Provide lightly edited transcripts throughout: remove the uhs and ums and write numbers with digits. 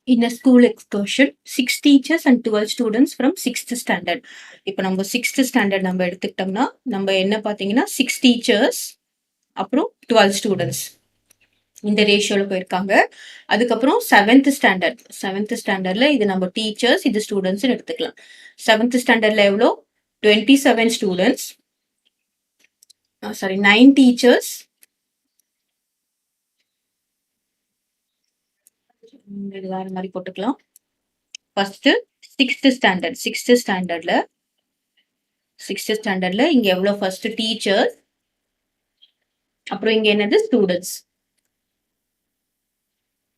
in a school excursion, 6 teachers and 12 students from 6th standard. இப்போ நம்ம 6th standard நம்ம எடுத்துக்கிட்டோம்னா நம்ம என்ன பார்த்தீங்கன்னா 6 teachers அப்புறம் 12 students இந்த ரேஷியோல போயிருக்காங்க. அதுக்கப்புறம் 7th ஸ்டாண்டர்ட்ல இது நம்ம டீச்சர்ஸ் இது ஸ்டூடெண்ட்ஸ் எடுத்துக்கலாம். 7th ஸ்டாண்டர்ட்ல எவ்வளோ 27 ஸ்டூடெண்ட்ஸ், சாரி 9 டீச்சர்ஸ், இது வேற மாதிரி போட்டுக்கலாம். ஃபர்ஸ்ட் 6th ஸ்டாண்டர்ட்ல இங்க எவ்வளவு ஃபர்ஸ்ட் டீச்சர்ஸ், அப்புறம் இங்க என்னது ஸ்டூடெண்ட்ஸ்.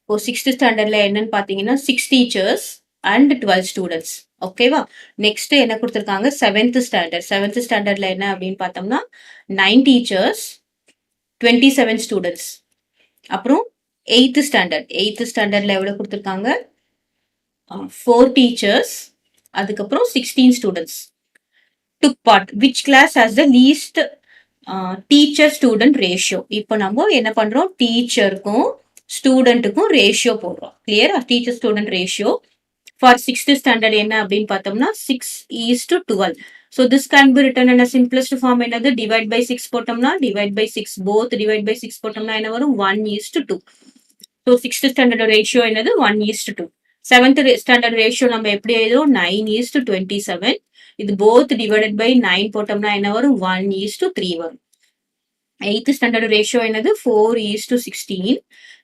இப்போ 6th ஸ்டாண்டர்ட்ல என்னன்னு பாத்தீங்கன்னா 6 டீச்சர்ஸ் அண்ட் 12 ஸ்டூடெண்ட்ஸ். ஓகேவா? நெக்ஸ்ட் என்ன கொடுத்துருக்காங்க 7th ஸ்டாண்டர்ட்ல என்ன அப்படின்னு பார்த்தோம்னா 9 டீச்சர்ஸ் 27 ஸ்டூடெண்ட்ஸ். அப்புறம் 8th ஸ்டாண்டர்ட்ல எவ்வளவு கொடுத்துருக்காங்க 4 டீச்சர்ஸ், அதுக்கப்புறம் 16 students. took part. Which class has the least teacher student ratio? இப்போ நம்ம என்ன பண்றோம் டீச்சருக்கும் ஸ்டூடெண்ட்டுக்கும் ரேஷியோ போடுறோம். கிளியரா? Teacher student ratio for 6th standard என்ன அப்படின்னு பார்த்தோம்னா 6:12. So this can be written in a simplest form. என்னது divide by 6 போட்டோம்னா divide by 6, both divide by 6 போட்டோம்னா என்ன வரும் 1:2. So 6th ஸ்டாண்டர்ட் ரேஷியோ என்னது 1:2. 7th ஸ்டாண்டர்ட் ரேஷியோ நம்ம எப்படி எழுதுறோம் 9:27. இது போத் டிவைடட் பை 9 போட்டோம்னா என்ன வரும் 1:3 வரும். 8th ஸ்டாண்டர்ட் ரேஷியோ என்னது 4:16.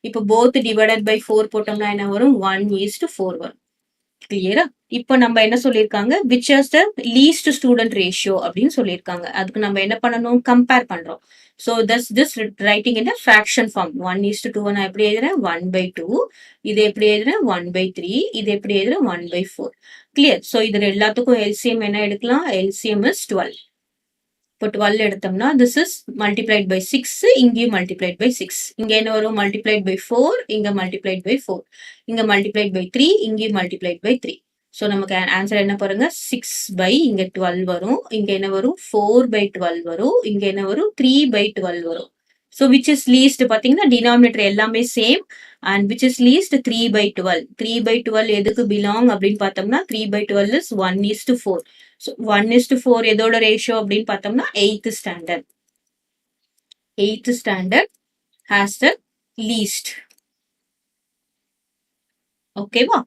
இப்போ போத் டிவைடட் பை 4 போட்டோம்னா என்ன வரும் 1:4 வரும். கிளியரா? இப்போ நம்ம என்ன சொல்லியிருக்காங்க which is the least student ratio அப்படின்னு சொல்லியிருக்காங்க. அதுக்கு நம்ம என்ன பண்ணணும் கம்பேர் பண்றோம். So this writing in fraction form 1:2 நான் எப்படி எழுதுறேன் 1/2, இது எப்படி எழுதுறேன் 1/3, இது எப்படி எழுதுறேன் 1/4. கிளியர்? ஸோ இது எல்லாத்துக்கும் எல்சிஎம் என்ன எடுக்கலாம் எல்சிஎம் இஸ் 12. இப்போ 12 எடுத்தோம்னா திஸ் இஸ் மல்டிப்ளைட் பை 6, இங்கேயும் மல்டிப்ளைட் பை 6. இங்க என்ன வரும் மல்டிப்ளைட் பை 4, இங்க மல்டிப்ளைட் பை 4, இங்க மல்டிப்ளைட் பை 3, இங்கேயும் மல்டிப்ளைட் பை 3. ஸோ நமக்கு ஆன்சர் என்ன பாருங்க 6 இங்க 12 வரும், இங்க என்ன வரும் 4/12 வரும், இங்க என்ன வரும் 3/12 வரும். ஸோ விச் இஸ் லீஸ்ட் பாத்தீங்கன்னா டினாமினேட்டர் எல்லாமே same and which is least 3/12. 3/12 எதுக்கு பிலாங் அப்படின்னு பார்த்தோம்னா 3/12 இஸ் 1:4. ஸோ 1:4 எதோட ரேஷியோ அப்படின்னு பார்த்தோம்னா 8th standard. 8th standard has the least. ஓகேவா?